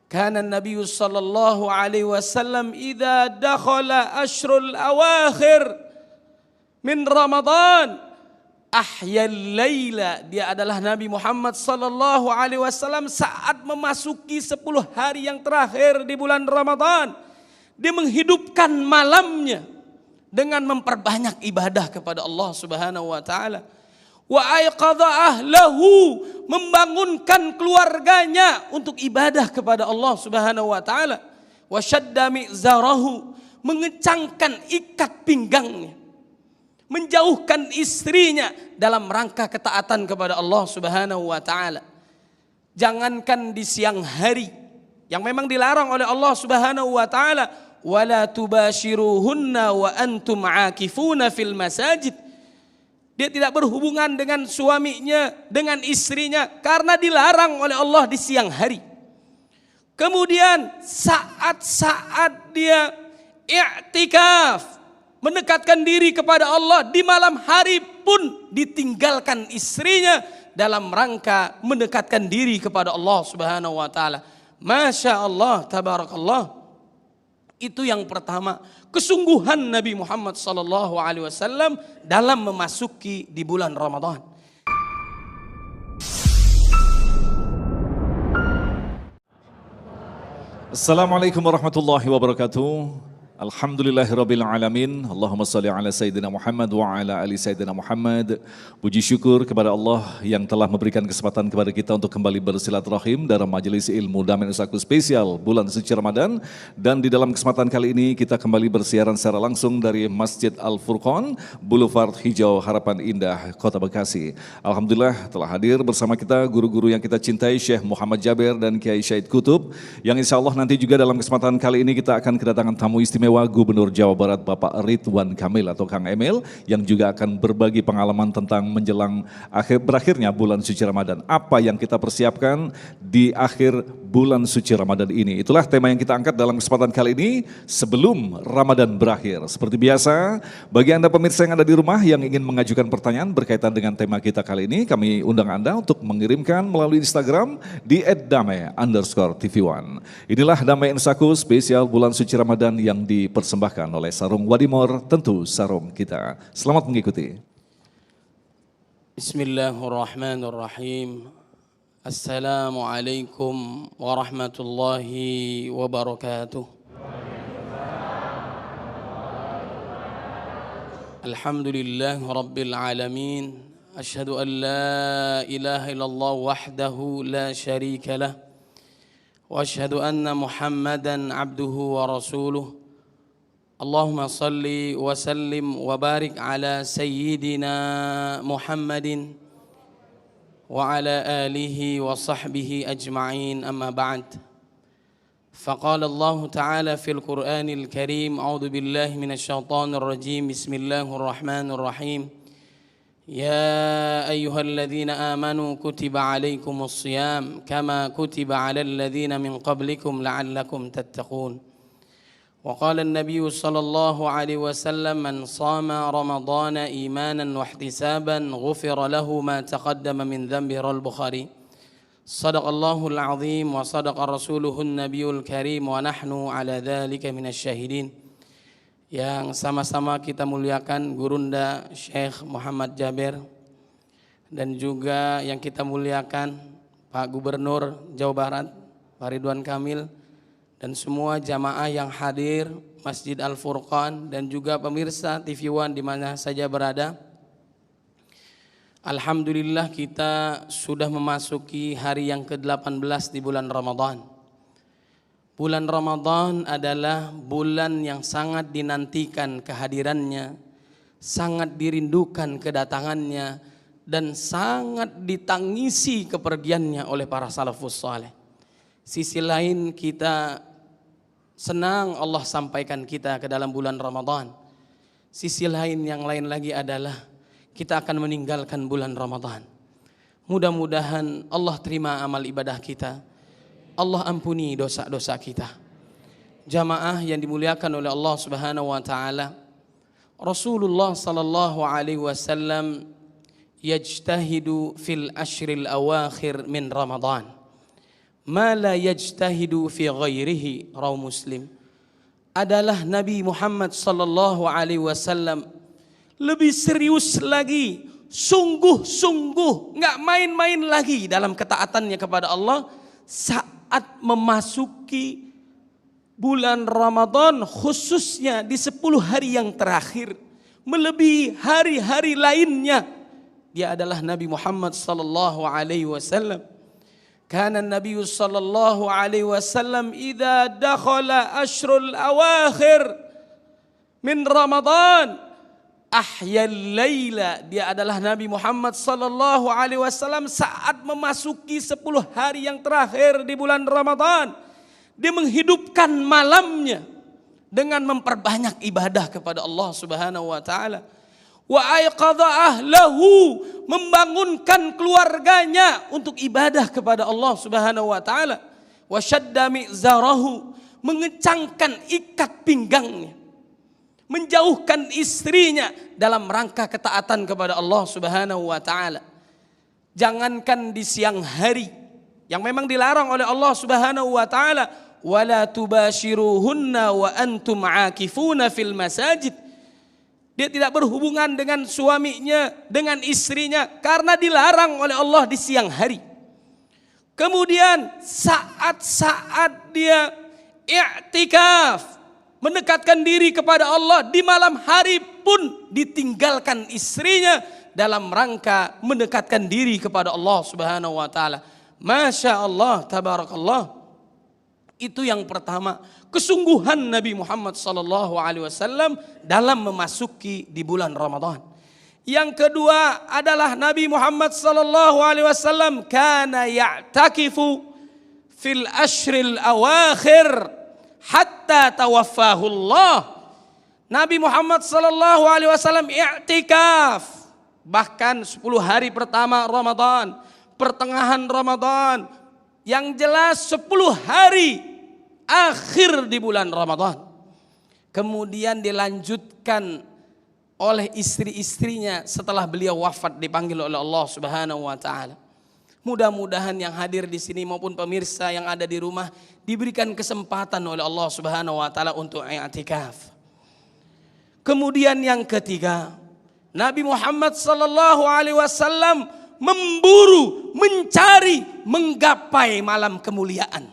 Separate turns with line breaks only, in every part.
Kana Nabi sallallahu alaihi wasallam idza dakhala ashrul awakhir min Ramadan ahyal laila. Dia adalah Nabi Muhammad sallallahu alaihi wasallam saat memasuki 10 hari yang terakhir di bulan Ramadan, dia menghidupkan malamnya dengan memperbanyak ibadah kepada Allah Subhanahu wa taala. Wa aiqadha ahlahu, membangunkan keluarganya untuk ibadah kepada Allah Subhanahu wa taala. Wa shadda mi'zarahu, mengencangkan ikat pinggangnya, menjauhkan istrinya dalam rangka ketaatan kepada Allah Subhanahu wa taala. Jangankan di siang hari yang memang dilarang oleh Allah Subhanahu wa taala, wala tubashiruhunna wa antum aakifuna fil masajid. Dia tidak berhubungan dengan suaminya, dengan istrinya, karena dilarang oleh Allah di siang hari. Kemudian saat-saat dia i'tikaf, mendekatkan diri kepada Allah di malam hari pun ditinggalkan istrinya dalam rangka mendekatkan diri kepada Allah Subhanahu wa taala. Masya Allah, tabarakallah. Itu yang pertama, kesungguhan Nabi Muhammad sallallahu alaihi wasallam dalam memasuki di bulan Ramadan.
Assalamualaikum warahmatullahi wabarakatuh. Alhamdulillahirabbil alamin. Allahumma shalli ala sayyidina Muhammad wa ala ali sayyidina Muhammad. Puji syukur kepada Allah yang telah memberikan kesempatan kepada kita untuk kembali bersilaturahim dalam majelis ilmu Damen Usaku spesial bulan suci Ramadan. Dan di dalam kesempatan kali ini kita kembali bersiaran secara langsung dari Masjid Al-Furqan, Boulevard Hijau Harapan Indah, Kota Bekasi. Alhamdulillah telah hadir bersama kita guru-guru yang kita cintai, Syekh Muhammad Jaber dan Kiai Syahid Kutub, yang insya Allah nanti juga dalam kesempatan kali ini kita akan kedatangan tamu istimewa Gubernur Jawa Barat Bapak Ridwan Kamil atau Kang Emil, yang juga akan berbagi pengalaman tentang menjelang berakhirnya bulan suci Ramadan. Apa yang kita persiapkan di akhir bulan suci Ramadan ini. Itulah tema yang kita angkat dalam kesempatan kali ini sebelum Ramadan berakhir. Seperti biasa, bagi Anda pemirsa yang ada di rumah yang ingin mengajukan pertanyaan berkaitan dengan tema kita kali ini, kami undang Anda untuk mengirimkan melalui Instagram di @dame_tv1. Inilah Damai Insaku spesial bulan suci Ramadan yang dipersembahkan oleh Sarung Wadimor, tentu sarung kita. Selamat mengikuti.
Bismillahirrahmanirrahim. Assalamualaikum warahmatullahi wabarakatuh. Alhamdulillah rabbil alamin. Asyhadu an la ilaha illallah wahdahu la syarika lah. Wa asyhadu anna Muhammadan abduhu wa rasuluh. Allahumma salli wa sallim wa barik ala sayyidina Muhammadin wa ala alihi wa sahbihi ajma'in, amma ba'd. Faqala Allah ta'ala fil Qur'anil Karim, a'udzu billahi minasy syaithanir rajim, bismillahirrahmanirrahim. Ya ayyuhalladzina amanu kutiba alaikumus shiyam kama kutiba alal ladzina min qablikum la'allakum tattaqun. وقال النبي صلى الله عليه وسلم من صام رمضان إيمانا واحتسابا غفر له ما تقدم من ذنبه. البخاري. صدق الله العظيم وصدق رسوله النبي الكريم ونحن على ذلك من الشاهدين. Yang sama-sama kita muliakan Gurunda Syekh Muhammad Jaber, dan juga yang kita muliakan Pak Gubernur Jawa Barat Pak Ridwan Kamil, dan semua jamaah yang hadir Masjid Al-Furqan, dan juga pemirsa TV One di mana saja berada. Alhamdulillah kita sudah memasuki hari yang ke-18 di bulan Ramadan. Bulan Ramadan adalah bulan yang sangat dinantikan kehadirannya, sangat dirindukan kedatangannya, dan sangat ditangisi kepergiannya oleh para salafus saleh. Sisi lain kita senang Allah sampaikan kita ke dalam bulan Ramadan. Sisi lain yang lain lagi adalah kita akan meninggalkan bulan Ramadan. Mudah-mudahan Allah terima amal ibadah kita. Allah ampuni dosa-dosa kita. Jamaah yang dimuliakan oleh Allah Subhanahu wa taala, Rasulullah sallallahu alaihi wasallam yajtahidu fil ashril awakhir min Ramadan. ma la yajtahidu fi ghairihi, rawi Muslim. Adalah Nabi Muhammad sallallahu alaihi wasallam lebih serius lagi, sungguh-sungguh, nggak main-main lagi dalam ketaatannya kepada Allah saat memasuki bulan Ramadan, khususnya di 10 hari yang terakhir, melebihi hari-hari lainnya. Dia adalah Nabi Muhammad sallallahu alaihi wasallam. Kana Nabi sallallahu alaihi wasallam idza dakhala ashrul awakhir min Ramadan ahyal laila. Dia adalah Nabi Muhammad sallallahu alaihi wasallam saat memasuki 10 hari yang terakhir di bulan Ramadan, dia menghidupkan malamnya dengan memperbanyak ibadah kepada Allah Subhanahu wa taala. Wa aiqadha ahlahu, membangunkan keluarganya untuk ibadah kepada Allah Subhanahu wa taala. Wa shadda mi'zarahu, mengencangkan ikat pinggangnya, menjauhkan istrinya dalam rangka ketaatan kepada Allah Subhanahu wa taala. Jangankan di siang hari yang memang dilarang oleh Allah Subhanahu wa taala, wala tubashiruhunna wa antum aakifuna fil masajid. Dia tidak berhubungan dengan suaminya, dengan istrinya, karena dilarang oleh Allah di siang hari. Kemudian saat-saat dia i'tikaf, mendekatkan diri kepada Allah di malam hari pun ditinggalkan istrinya dalam rangka mendekatkan diri kepada Allah Subhanahu wa taala. Masya Allah, tabarakallah. Itu yang pertama, kesungguhan Nabi Muhammad sallallahu alaihi wasallam dalam memasuki di bulan Ramadan. Yang kedua adalah Nabi Muhammad sallallahu alaihi wasallam kana ya'takifu fil ashril awakhir hatta tawaffahu Allah. Nabi Muhammad sallallahu alaihi wasallam i'tikaf bahkan 10 hari pertama Ramadan, pertengahan Ramadan, yang jelas 10 hari akhir di bulan Ramadan. Kemudian dilanjutkan oleh istri-istrinya setelah beliau wafat, dipanggil oleh Allah Subhanahu wa taala. Mudah-mudahan yang hadir di sini maupun pemirsa yang ada di rumah diberikan kesempatan oleh Allah Subhanahu wa taala untuk i'tikaf. Kemudian yang ketiga, Nabi Muhammad sallallahu alaihi wasallam memburu, mencari, menggapai malam kemuliaan.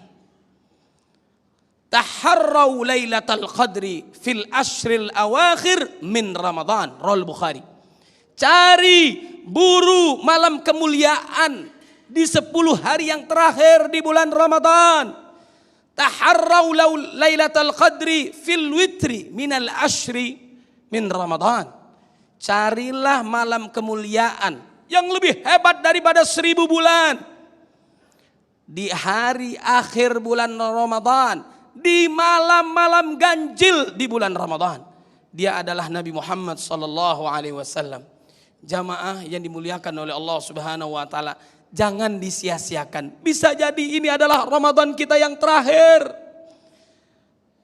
Taharrau lailatal qadri fil ashril awakhir min Ramadan, rawal Bukhari. Cari, buru malam kemuliaan di 10 hari yang terakhir di bulan Ramadan. Taharrau lailatal qadri fil witri minal ashri min Ramadan. Carilah malam kemuliaan yang lebih hebat daripada 1000 bulan. Di hari akhir bulan Ramadan, di malam-malam ganjil di bulan Ramadan. Dia adalah Nabi Muhammad sallallahu alaihi wasallam. Jamaah yang dimuliakan oleh Allah Subhanahu wa taala, jangan disia-siakan. Bisa jadi ini adalah Ramadan kita yang terakhir.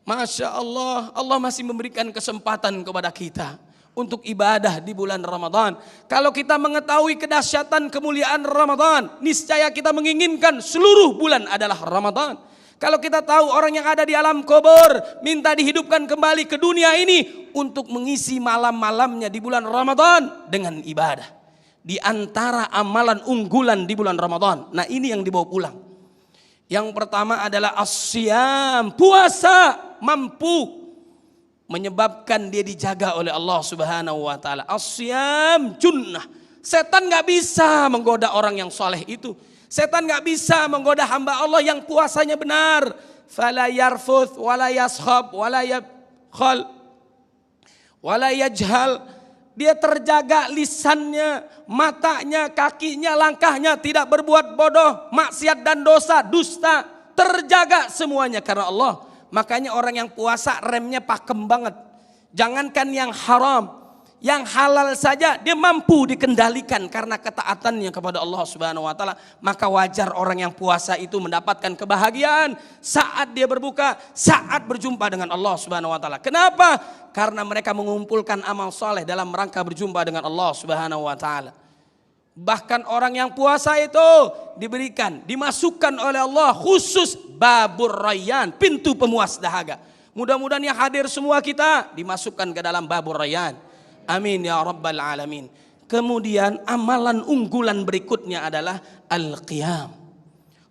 Masya Allah, Allah masih memberikan kesempatan kepada kita untuk ibadah di bulan Ramadan. Kalau kita mengetahui kedahsyatan kemuliaan Ramadan, niscaya kita menginginkan seluruh bulan adalah Ramadan. Kalau kita tahu orang yang ada di alam kubur minta dihidupkan kembali ke dunia ini untuk mengisi malam-malamnya di bulan Ramadan dengan ibadah. Di antara amalan unggulan di bulan Ramadan. Nah, ini yang dibawa pulang. Yang pertama adalah as-siyam, puasa, mampu menyebabkan dia dijaga oleh Allah Subhanahu wa taala. As-siyam junnah. Setan enggak bisa menggoda orang yang soleh itu. Setan enggak bisa menggoda hamba Allah yang puasanya benar. Fala yarfuth wala yashab wala yabkhal wala yajhal. Dia terjaga lisannya, matanya, kakinya, langkahnya, tidak berbuat bodoh, maksiat dan dosa, dusta. Terjaga semuanya karena Allah. Makanya orang yang puasa remnya pakem banget. Jangankan yang haram, yang halal saja dia mampu dikendalikan karena ketaatannya kepada Allah Subhanahu wa taala. Maka wajar orang yang puasa itu mendapatkan kebahagiaan saat dia berbuka, saat berjumpa dengan Allah Subhanahu wa taala. Kenapa? Karena mereka mengumpulkan amal soleh dalam rangka berjumpa dengan Allah Subhanahu wa taala. Bahkan orang yang puasa itu diberikan, dimasukkan oleh Allah khusus babur rayyan, pintu pemuas dahaga. Mudah-mudahan yang hadir semua kita dimasukkan ke dalam babur rayyan. Amin ya rabbal alamin. Kemudian amalan unggulan berikutnya adalah al-qiyam.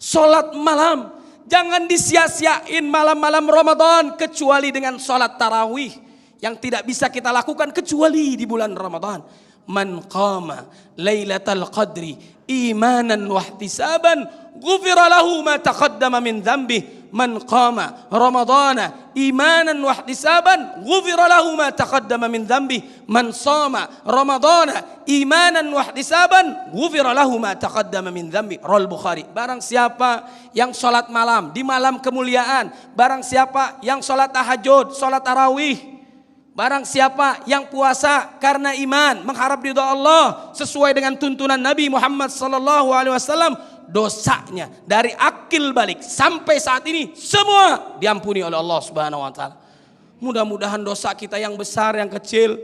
Salat malam. Jangan disia-siain malam-malam Ramadan kecuali dengan salat tarawih yang tidak bisa kita lakukan kecuali di bulan Ramadan. Man qama lailatal qadri imanan wa ihtisaban ghufira lahu ma taqaddama min dhanbihi. Man qama ramadana imanan wa ihtisaban ghufira lahu ma taqaddama min dhanbihi. Man shama ramadana imanan wa ihtisaban ghufira lahu ma taqaddama min dhanbihi. Rawal Bukhari. Barang siapa yang salat malam di malam kemuliaan, barang siapa yang salat tahajud, salat tarawih, barang siapa yang puasa karena iman, mengharap ridha Allah sesuai dengan tuntunan Nabi Muhammad sallallahu alaihi wasallam, dosanya dari akil balik sampai saat ini semua diampuni oleh Allah Subhanahu wa taala. Mudah-mudahan dosa kita yang besar, yang kecil,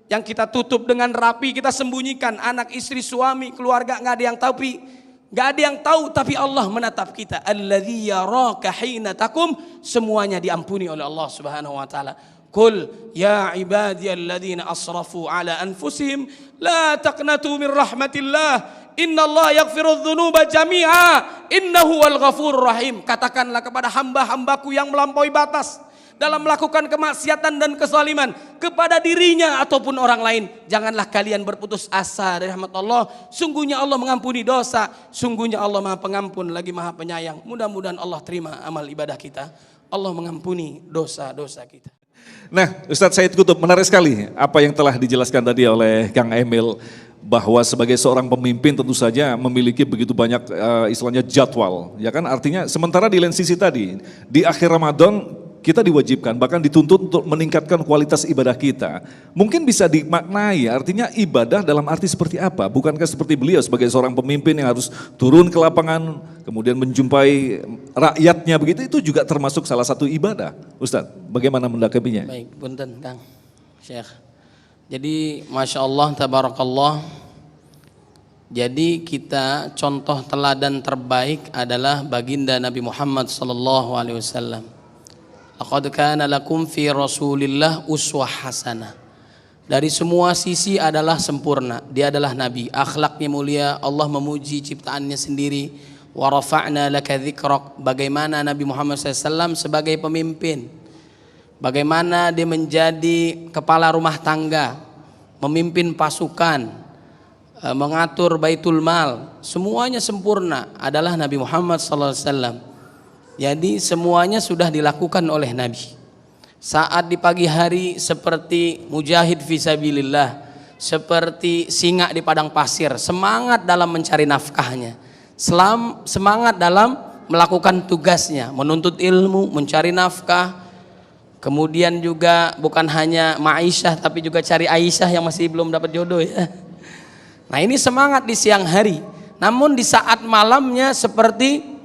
yang kita tutup dengan rapi, kita sembunyikan, anak, istri, suami, keluarga nggak ada yang tahu, tapi Allah menatap kita. Alladzi yaraka hina takum, semuanya diampuni oleh Allah Subhanahu wa taala. Qul ya ibadiyalladzina asrafu ala anfusihim la taqnatu min rahmatillah. Innallaha yaghfirudz dzunuba jami'a innahu wal ghafurur rahim. Katakanlah kepada hamba-hambaku yang melampaui batas dalam melakukan kemaksiatan dan kezaliman kepada dirinya ataupun orang lain, janganlah kalian berputus asa dari rahmat Allah. Sungguhnya Allah mengampuni dosa, sungguhnya Allah Maha Pengampun lagi Maha Penyayang. Mudah-mudahan Allah terima amal ibadah kita. Allah mengampuni dosa-dosa kita.
Nah, Ustadz Said Kutub, menarik sekali apa yang telah dijelaskan tadi oleh Kang Emil, bahwa sebagai seorang pemimpin tentu saja memiliki begitu banyak istilahnya jadwal, ya kan, artinya sementara di lain sisi tadi di akhir Ramadan kita diwajibkan bahkan dituntut untuk meningkatkan kualitas ibadah kita. Mungkin bisa dimaknai artinya ibadah dalam arti seperti apa? Bukankah seperti beliau sebagai seorang pemimpin yang harus turun ke lapangan kemudian menjumpai rakyatnya begitu, itu juga termasuk salah satu ibadah. Ustadz, bagaimana mendakapinya?
Baik, punten Kang Syekh. Jadi Masya Allah, Tabarakallah. Jadi kita contoh teladan terbaik adalah baginda Nabi Muhammad sallallahu alaihi wasallam. Laqad kana lakum fi Rasulillah uswah hasanah. Dari semua sisi adalah sempurna. Dia adalah nabi, akhlaknya mulia, Allah memuji ciptaannya sendiri. Wa rafa'na laka dzikrak. Bagaimana Nabi Muhammad SAW sebagai pemimpin, bagaimana dia menjadi kepala rumah tangga, memimpin pasukan, mengatur baitul mal, semuanya sempurna adalah Nabi Muhammad SAW. Jadi semuanya sudah dilakukan oleh Nabi. Saat di pagi hari seperti mujahid fisabilillah, seperti singa di padang pasir, semangat dalam mencari nafkahnya, semangat dalam melakukan tugasnya, menuntut ilmu, mencari nafkah. Kemudian juga bukan hanya Ma'isyah tapi juga cari Aisyah yang masih belum dapat jodoh ya. Nah ini semangat di siang hari. Namun di saat malamnya seperti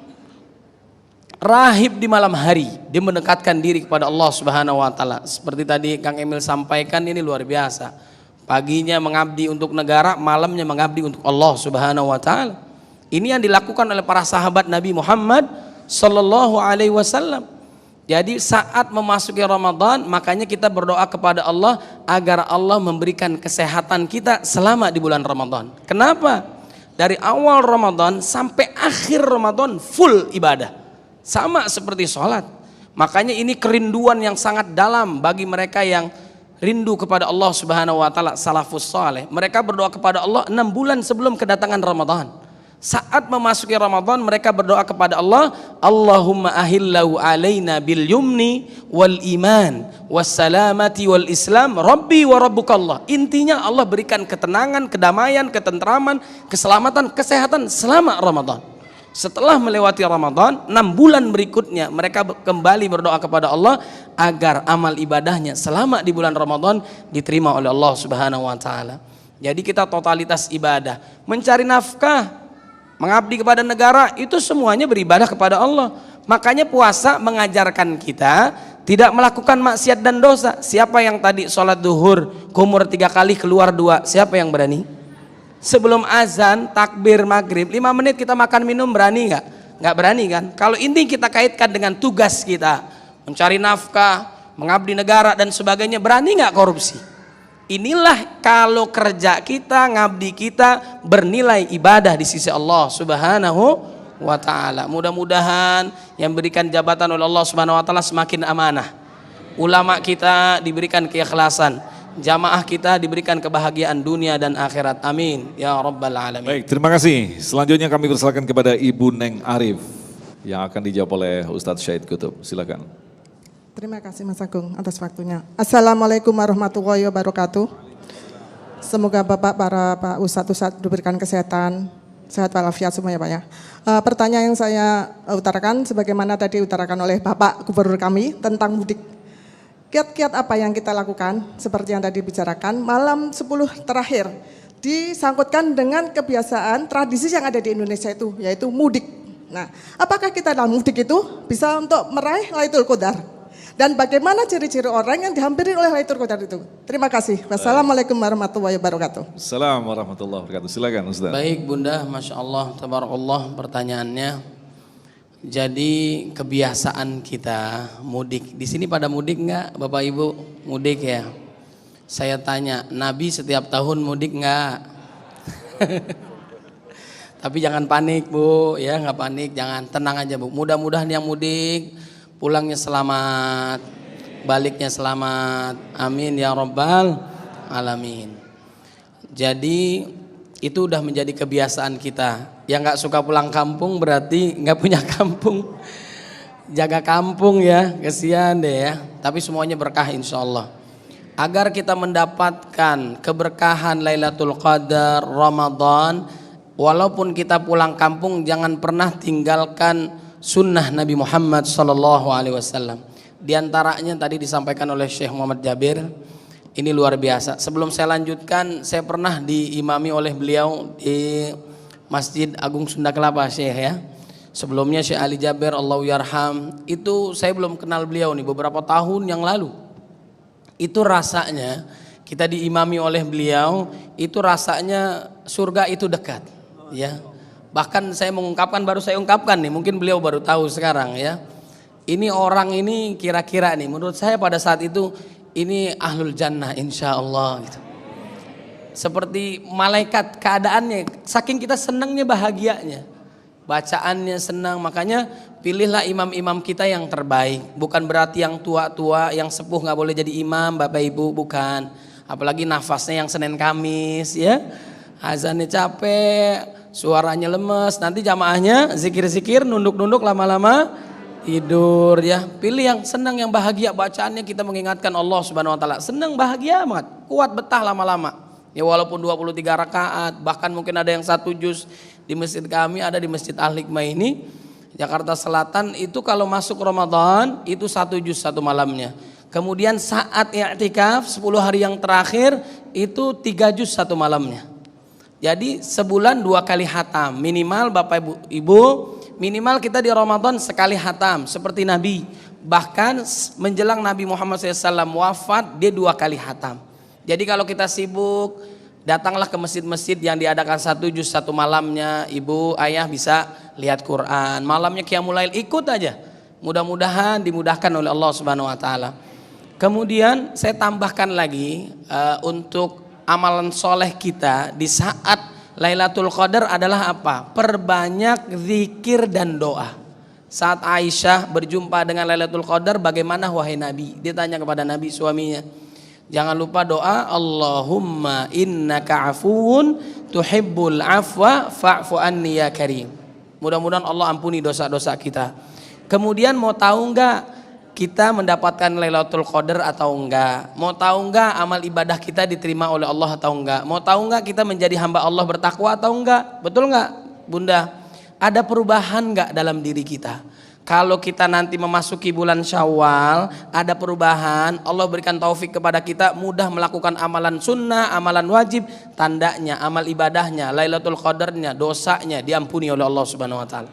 rahib di malam hari, dia mendekatkan diri kepada Allah Subhanahu wa taala. Seperti tadi Kang Emil sampaikan, ini luar biasa. Paginya mengabdi untuk negara, malamnya mengabdi untuk Allah Subhanahu wa taala. Ini yang dilakukan oleh para sahabat Nabi Muhammad sallallahu alaihi wasallam. Jadi saat memasuki Ramadan, makanya kita berdoa kepada Allah agar Allah memberikan kesehatan kita selama di bulan Ramadan. Kenapa? Dari awal Ramadan sampai akhir Ramadan full ibadah. Sama seperti sholat. Makanya ini kerinduan yang sangat dalam bagi mereka yang rindu kepada Allah Subhanahu wa taala, salafus saleh. Mereka berdoa kepada Allah 6 bulan sebelum kedatangan Ramadan. Saat memasuki Ramadan mereka berdoa kepada Allah, Allahumma ahillahu alaina bil yumni wal iman was salamati wal islam rabbi wa rabbukallah. Intinya Allah berikan ketenangan, kedamaian, ketentraman, keselamatan, kesehatan selama Ramadan. Setelah melewati Ramadan, 6 bulan berikutnya mereka kembali berdoa kepada Allah agar amal ibadahnya selama di bulan Ramadan diterima oleh Allah Subhanahu wa taala. Jadi kita totalitas ibadah, mencari nafkah, mengabdi kepada negara, itu semuanya beribadah kepada Allah. Makanya puasa mengajarkan kita tidak melakukan maksiat dan dosa. Siapa yang tadi sholat duhur kumur 3 kali keluar 2? Siapa yang berani? sebelum azan takbir maghrib 5 menit kita makan minum, berani nggak? Nggak berani kan? Kalau ini kita kaitkan dengan tugas kita, mencari nafkah, mengabdi negara dan sebagainya, berani nggak korupsi? Inilah kalau kerja kita, ngabdi kita bernilai ibadah di sisi Allah Subhanahu wa ta'ala. Mudah-mudahan yang berikan jabatan oleh Allah Subhanahu wa ta'ala semakin amanah, ulama kita diberikan keikhlasan, jamaah kita diberikan kebahagiaan dunia dan akhirat. Amin ya rabbal alamin.
Baik, terima kasih. Selanjutnya kami persilakan kepada Ibu Neng Arif yang akan dijawab oleh Ustadz Syahid Qutub. Silakan.
Terima kasih Mas Agung atas waktunya. Assalamualaikum warahmatullahi wabarakatuh. Semoga Pak Ustadz diberikan kesehatan, sehat walafiat semuanya Pak ya. Pertanyaan yang saya utarakan sebagaimana tadi utarakan oleh Bapak Gubernur kami tentang mudik. Kiat-kiat apa yang kita lakukan seperti yang tadi bicarakan malam 10 terakhir disangkutkan dengan kebiasaan tradisi yang ada di Indonesia itu yaitu mudik. Nah, apakah kita dalam mudik itu bisa untuk meraih Lailatul Qadar? Dan bagaimana ciri-ciri orang yang dihampiri oleh Lailatul Qadar itu? Terima kasih. Wassalamualaikum warahmatullahi wabarakatuh.
Assalamualaikum warahmatullahi wabarakatuh. Silakan Ustaz.
Baik Bunda, Masya Allah, tabarakallah pertanyaannya. Jadi kebiasaan kita mudik. Di sini pada mudik nggak, Bapak Ibu? Mudik ya. Saya tanya, Nabi setiap tahun mudik nggak? Tapi jangan panik Bu, ya nggak panik, jangan, tenang aja Bu. Mudah-mudahan yang mudik pulangnya selamat, baliknya selamat. Amin ya rabbal alamin. Jadi itu udah menjadi kebiasaan kita. Yang nggak suka pulang kampung berarti nggak punya kampung. Jaga kampung ya, kesian deh ya. Tapi semuanya berkah insya Allah. Agar kita mendapatkan keberkahan Lailatul Qadar Ramadan, walaupun kita pulang kampung jangan pernah tinggalkan sunnah Nabi Muhammad SAW. Di antaranya tadi disampaikan oleh Syekh Muhammad Jabir. Ini luar biasa. Sebelum saya lanjutkan, saya pernah diimami oleh beliau di Masjid Agung Sunda Kelapa Syekh ya. Sebelumnya Syekh Ali Jabir Allahu yarham, itu saya belum kenal beliau nih, beberapa tahun yang lalu. Itu rasanya kita diimami oleh beliau, itu rasanya surga itu dekat ya. Bahkan saya mengungkapkan, baru saya ungkapkan nih, mungkin beliau baru tahu sekarang ya. Ini orang ini kira-kira nih, menurut saya pada saat itu ini ahlul jannah insya Allah gitu. Seperti malaikat keadaannya, saking kita senangnya, bahagianya, bacaannya senang. Makanya pilihlah imam-imam kita yang terbaik. Bukan berarti yang tua-tua, yang sepuh nggak boleh jadi imam Bapak Ibu, bukan. Apalagi nafasnya yang Senin Kamis ya, azannya capek, suaranya lemes, nanti jamaahnya zikir-zikir, nunduk-nunduk lama-lama tidur ya. Pilih yang senang, yang bahagia, bacaannya kita mengingatkan Allah Subhanahu wa taala. Senang, bahagia banget, kuat betah lama-lama. Ya walaupun 23 rakaat, bahkan mungkin ada yang 1 juz di masjid kami, ada di Masjid Al-Hikmah ini Jakarta Selatan, itu kalau masuk Ramadan itu 1 juz 1 malamnya. Kemudian saat i'tikaf 10 hari yang terakhir itu 3 juz 1 malamnya. Jadi sebulan 2 kali hatam minimal Bapak Ibu, minimal kita di Ramadan sekali hatam seperti Nabi. Bahkan menjelang Nabi Muhammad SAW wafat, dia 2 kali hatam. Jadi kalau kita sibuk, datanglah ke masjid-masjid yang diadakan 1 juz 1 malamnya. Ibu, ayah bisa lihat Quran. Malamnya Qiyamul Lail, ikut aja. Mudah-mudahan dimudahkan oleh Allah Subhanahu wa taala. Kemudian saya tambahkan lagi untuk amalan soleh kita di saat Lailatul Qadar adalah apa? Perbanyak zikir dan doa. Saat Aisyah berjumpa dengan Lailatul Qadar, bagaimana wahai Nabi? Dia tanya kepada Nabi suaminya. Jangan lupa doa, Allahumma innaka afuun tuhibbul afwa fa'fu anni ya karim. Mudah-mudahan Allah ampuni dosa-dosa kita. Kemudian mau tahu enggak kita mendapatkan Lailatul Qadar atau enggak? Mau tahu enggak amal ibadah kita diterima oleh Allah atau enggak? Mau tahu enggak kita menjadi hamba Allah bertakwa atau enggak? Betul enggak Bunda? Ada perubahan enggak dalam diri kita? Kalau kita nanti memasuki bulan Syawal, ada perubahan, Allah berikan taufik kepada kita mudah melakukan amalan sunnah, amalan wajib, tandanya amal ibadahnya, Lailatul Qadarnya, dosanya diampuni oleh Allah Subhanahu wa taala.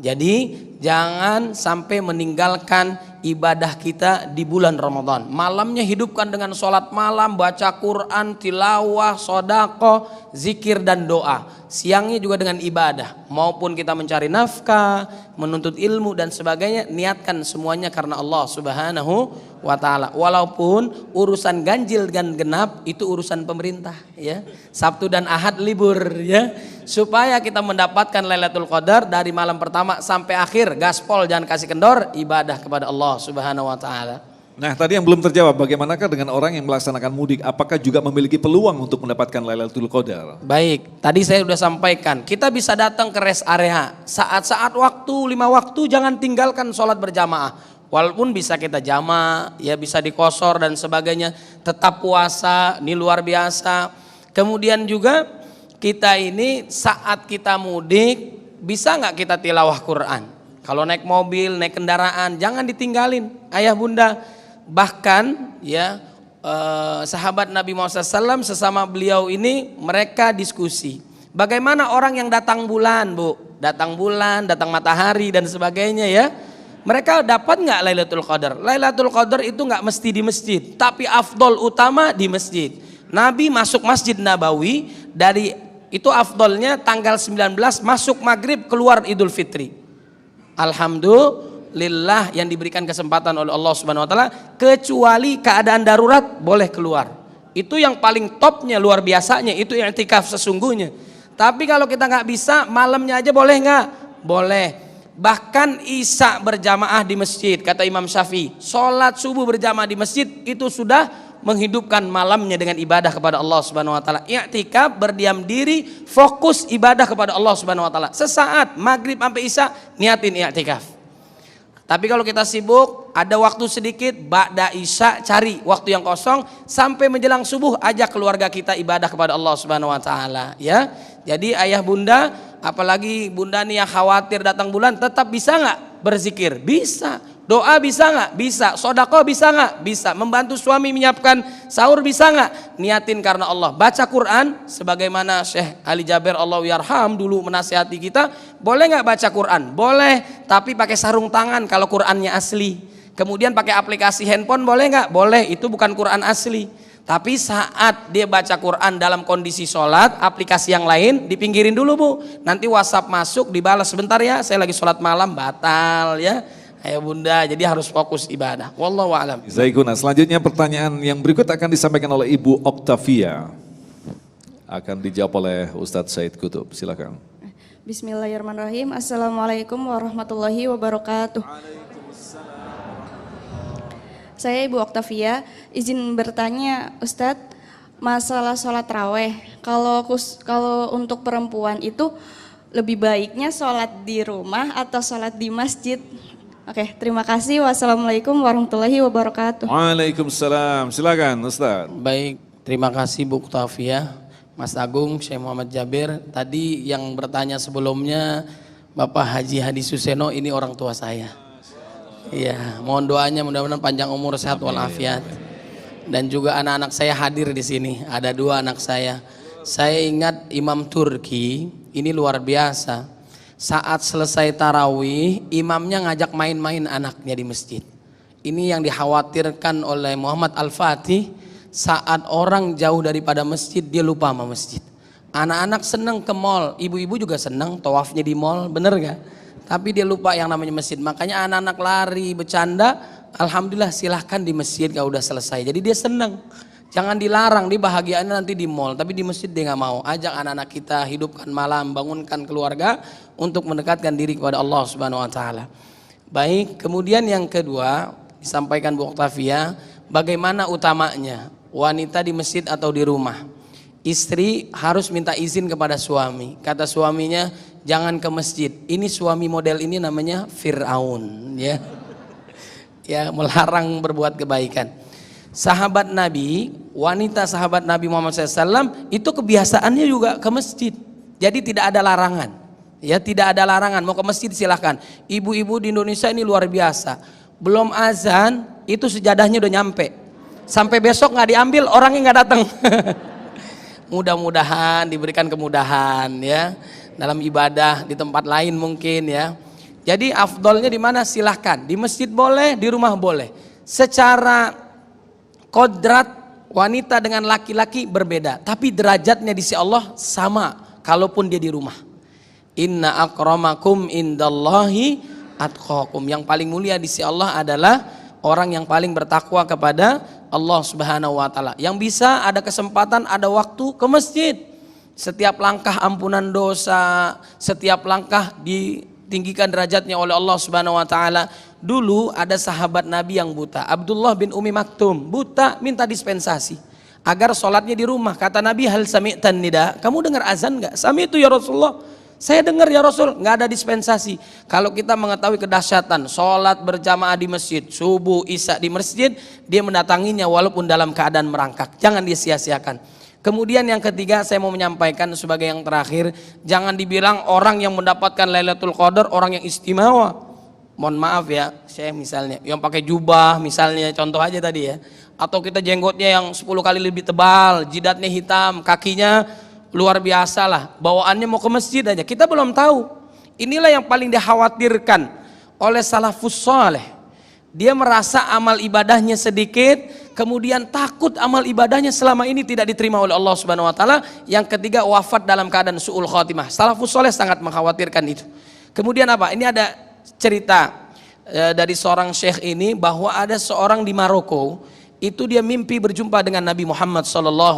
Jadi jangan sampai meninggalkan ibadah kita di bulan Ramadan. Malamnya hidupkan dengan sholat malam, baca Quran, tilawah, sodako, zikir dan doa. Siangnya juga dengan ibadah, maupun kita mencari nafkah, menuntut ilmu dan sebagainya. Niatkan semuanya karena Allah Subhanahu wa Ta'ala. Walaupun urusan ganjil dan genap itu urusan pemerintah, ya. Sabtu dan Ahad libur, ya. Supaya kita mendapatkan Lailatul Qadar dari malam pertama sampai akhir, gaspol jangan kasih kendor, ibadah kepada Allah Subhanahu wa Ta'ala.
Nah, tadi yang belum terjawab, bagaimanakah dengan orang yang melaksanakan mudik? Apakah juga memiliki peluang untuk mendapatkan Lailatul Qadar?
Baik, tadi saya sudah sampaikan, kita bisa datang ke rest area saat-saat waktu, 5 waktu, jangan tinggalkan sholat berjamaah. Walaupun bisa kita jama, ya bisa dikosor dan sebagainya, tetap puasa, ini luar biasa. Kemudian juga kita ini saat kita mudik, bisa nggak kita tilawah Quran? Kalau naik mobil, naik kendaraan, jangan ditinggalin ayah bunda. Bahkan ya sahabat Nabi Muhammad SAW sesama beliau ini mereka diskusi. Bagaimana orang yang datang bulan, Bu? Datang bulan, datang matahari dan sebagainya ya. Mereka dapat nggak Lailatul Qadar? Lailatul Qadar itu nggak mesti di masjid, tapi afdol utama di masjid. Nabi masuk Masjid Nabawi, dari itu afdolnya tanggal 19 masuk maghrib keluar Idul Fitri. Alhamdulillah yang diberikan kesempatan oleh Allah Subhanahu wa Ta'ala, kecuali keadaan darurat boleh keluar. Itu yang paling topnya, luar biasanya, itu i'tikaf sesungguhnya. Tapi kalau kita nggak bisa, malamnya aja boleh nggak? Boleh. Bahkan isya berjamaah di masjid, kata Imam Syafi'i, sholat subuh berjamaah di masjid itu sudah menghidupkan malamnya dengan ibadah kepada Allah Subhanahu wa Ta'ala. I'tikaf berdiam diri, fokus ibadah kepada Allah Subhanahu wa Ta'ala. Sesaat maghrib sampai isya niatin i'tikaf. Tapi kalau kita sibuk, ada waktu sedikit, ba'da isya cari waktu yang kosong sampai menjelang subuh, ajak keluarga kita ibadah kepada Allah Subhanahu wa Ta'ala, ya. Jadi ayah bunda, apalagi bunda nih yang khawatir datang bulan, tetap bisa nggak berzikir? Bisa. Doa bisa nggak? Bisa. Sodako bisa nggak? Bisa. Membantu suami menyiapkan sahur bisa nggak? Niatin karena Allah. Baca Quran sebagaimana Syekh Ali Jaber Allah yarham dulu menasihati kita. Boleh nggak baca Quran? Boleh. Tapi pakai sarung tangan kalau Qurannya asli. Kemudian pakai aplikasi handphone boleh nggak? Boleh. Itu bukan Quran asli. Tapi saat dia baca Quran dalam kondisi sholat, aplikasi yang lain dipinggirin dulu, Bu. Nanti WhatsApp masuk dibalas, sebentar ya, saya lagi sholat malam, batal ya. Ayo bunda, jadi harus fokus ibadah. Wallahu a'lam.
Zaikuna, selanjutnya pertanyaan yang berikut akan disampaikan oleh Ibu Oktavia. Akan dijawab oleh Ustadz Said Kutub, silakan.
Bismillahirrahmanirrahim. Assalamualaikum warahmatullahi wabarakatuh. Saya Ibu Oktavia, izin bertanya Ustadz, masalah sholat raweh. Kalau untuk perempuan itu lebih baiknya sholat di rumah atau sholat di masjid? Oke, terima kasih. Wassalamualaikum warahmatullahi wabarakatuh.
Waalaikumsalam. Silakan Ustaz.
Baik, terima kasih Bu Oktavia, Mas Agung, Syekh Muhammad Jabir. Tadi yang bertanya sebelumnya Bapak Haji Hadi Suseno, ini orang tua saya. Iya, mohon doanya mudah-mudahan panjang umur, sehat walafiat. Dan juga anak-anak saya hadir di sini. Ada 2 anak saya. Saya ingat Imam Turki, ini luar biasa. Saat selesai tarawih, imamnya ngajak main-main anaknya di masjid. Ini yang dikhawatirkan oleh Muhammad Al-Fatih. Saat orang jauh daripada masjid, dia lupa sama masjid. Anak-anak senang ke mall, ibu-ibu juga senang tawafnya di mall, bener gak? Tapi dia lupa yang namanya masjid. Makanya anak-anak lari, bercanda, alhamdulillah silahkan di masjid kalau udah selesai. Jadi dia senang. Jangan dilarang, dia bahagiaannya nanti di mall, tapi di masjid dia nggak mau. Ajak anak-anak kita hidupkan malam, bangunkan keluarga untuk mendekatkan diri kepada Allah Subhanahu wa Ta'ala. Baik, kemudian yang kedua disampaikan Bu Oktavia, bagaimana utamanya wanita di masjid atau di rumah? Istri harus minta izin kepada suami. Kata suaminya, jangan ke masjid. Ini suami model ini namanya Fir'aun, ya. Ya, melarang berbuat kebaikan. Sahabat Nabi, wanita sahabat Nabi Muhammad SAW itu kebiasaannya juga ke masjid. Jadi tidak ada larangan. Ya, tidak ada larangan. Mau ke masjid silahkan. Ibu-ibu di Indonesia ini luar biasa. Belum azan itu sejadahnya udah nyampe. Sampai besok nggak diambil, orangnya nggak datang. Mudah-mudahan diberikan kemudahan ya dalam ibadah di tempat lain mungkin ya. Jadi afdolnya di mana? Silahkan. Di masjid boleh, di rumah boleh. Secara kodrat wanita dengan laki-laki berbeda. Tapi derajatnya di sisi Allah sama kalaupun dia di rumah. Inna akramakum indallahi atqakum. Yang paling mulia di sisi Allah adalah orang yang paling bertakwa kepada Allah Subhanahu wa taala. Yang bisa ada kesempatan, ada waktu ke masjid. Setiap langkah ampunan dosa, setiap langkah ditinggikan derajatnya oleh Allah Subhanahu wa taala. Dulu ada sahabat Nabi yang buta, Abdullah bin Umi Maktum, buta, minta dispensasi agar sholatnya di rumah. Kata Nabi, hal sami'tan nida, kamu dengar azan enggak? Sami'tu ya Rasulullah, saya dengar ya Rasul. Enggak ada dispensasi. Kalau kita mengetahui kedahsyatan sholat berjamaah di masjid, subuh, isya di masjid, dia mendatanginya walaupun dalam keadaan merangkak. Jangan disia-siakan. Kemudian yang ketiga, saya mau menyampaikan sebagai yang terakhir, jangan dibilang orang yang mendapatkan Lailatul Qadar orang yang istimewa. Mohon maaf ya, saya misalnya yang pakai jubah misalnya, contoh aja tadi ya, atau kita jenggotnya yang 10 kali lebih tebal, jidatnya hitam, kakinya luar biasa lah, bawaannya mau ke masjid aja, kita belum tahu. Inilah yang paling dikhawatirkan oleh salafus saleh. Dia merasa amal ibadahnya sedikit, kemudian takut amal ibadahnya selama ini tidak diterima oleh Allah Subhanahu wa taala. Yang ketiga, wafat dalam keadaan su'ul khatimah. Salafus saleh sangat mengkhawatirkan itu. Kemudian apa? Ini ada cerita dari seorang syekh ini, bahwa ada seorang di Maroko itu dia mimpi berjumpa dengan Nabi Muhammad SAW,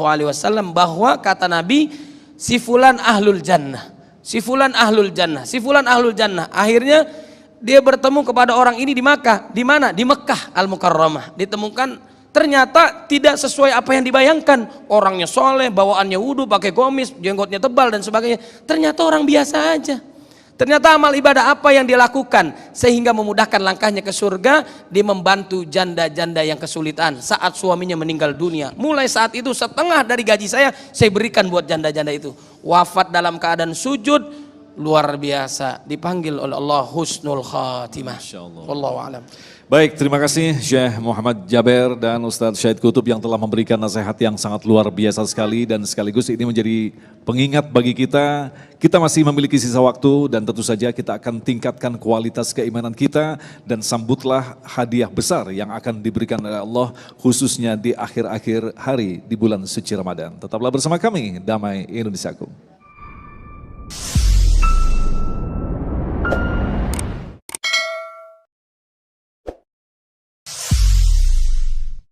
bahwa kata Nabi, si fulan ahlul jannah, si fulan ahlul jannah, si fulan ahlul jannah. Akhirnya dia bertemu kepada orang ini di Makkah. Di mana? Di Mekah Al-Mukarramah. Ditemukan ternyata tidak sesuai apa yang dibayangkan. Orangnya soleh, bawaannya wudhu, pakai gomis, jenggotnya tebal dan sebagainya. Ternyata orang biasa aja. Ternyata amal ibadah apa yang dilakukan sehingga memudahkan langkahnya ke surga, dia membantu janda-janda yang kesulitan saat suaminya meninggal dunia. Mulai saat itu setengah dari gaji saya berikan buat janda-janda itu. Wafat dalam keadaan sujud, luar biasa, dipanggil oleh Allah husnul khatimah. Wallahu a'lam.
Baik, terima kasih Syekh Muhammad Jaber dan Ustadz Syahid Qutub yang telah memberikan nasihat yang sangat luar biasa sekali, dan sekaligus ini menjadi pengingat bagi kita. Kita masih memiliki sisa waktu dan tentu saja kita akan tingkatkan kualitas keimanan kita, dan sambutlah hadiah besar yang akan diberikan oleh Allah khususnya di akhir-akhir hari di bulan suci Ramadan. Tetaplah bersama kami, Damai Indonesiaku.